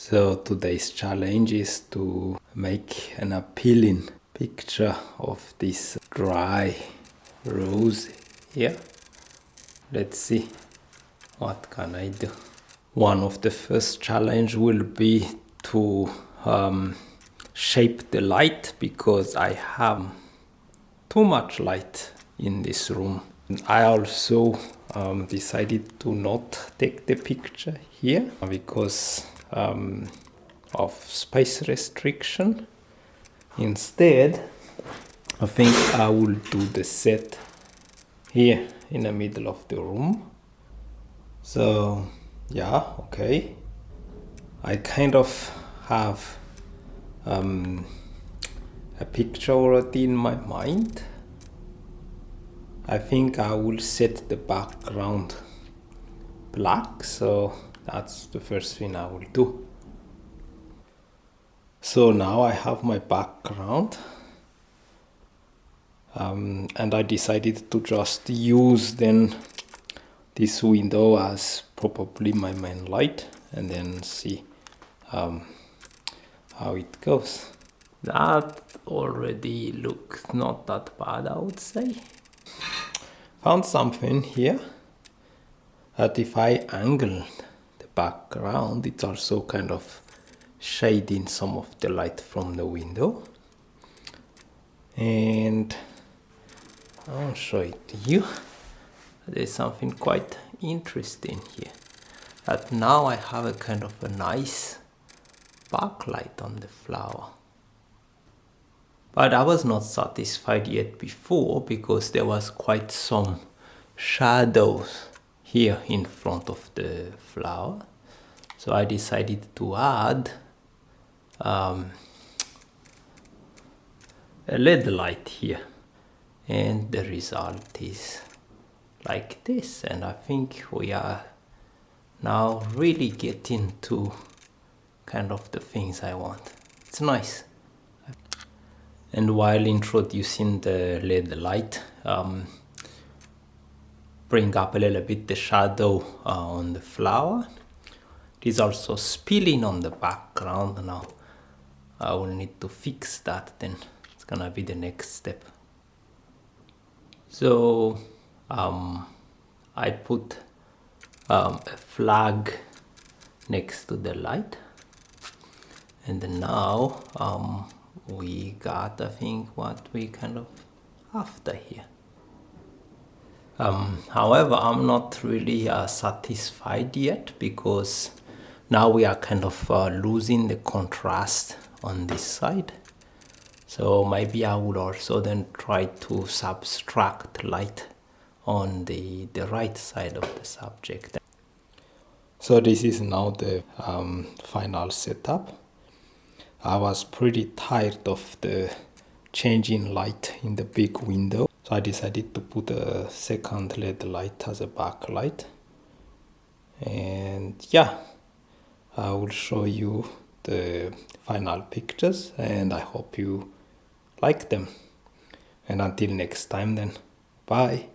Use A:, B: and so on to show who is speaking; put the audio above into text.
A: So today's challenge is to make an appealing picture of this dry rose here. Let's see what can I do. One of the first challenge will be to shape the light, because I have too much light in this room. I also decided to not take the picture here because of space restriction. Instead, I think I will do the set here in the middle of the room. So yeah, okay. I kind of have a picture already in my mind. I think I will set the background black, so that's the first thing I will do. So now I have my background, and I decided to just use then this window as probably my main light, and then see how it goes. That already looks not that bad, I would say. Found something here that if I angle the background, it's also kind of shading some of the light from the window. And I'll show it to you. There's something quite interesting here. That now I have a kind of a nice backlight on the flower. But I was not satisfied yet before, because there was quite some shadows here in front of the flower. So I decided to add a LED light here, and the result is like this. And I think we are now really getting to kind of the things I want. It's nice. And while introducing the LED light, bring up a little bit the shadow on the flower. It is also spilling on the background now. I will need to fix that, then it's gonna be the next step. So I put a flag next to the light, and then now we got, I think, what we kind of after here. However, I'm not really satisfied yet, because now we are kind of losing the contrast on this side. So maybe I would also then try to subtract light on the right side of the subject. So this is now the final setup. I was pretty tired of the changing light in the big window, so I decided to put a second LED light as a backlight. And yeah, I will show you the final pictures, and I hope you like them. And until next time then, bye.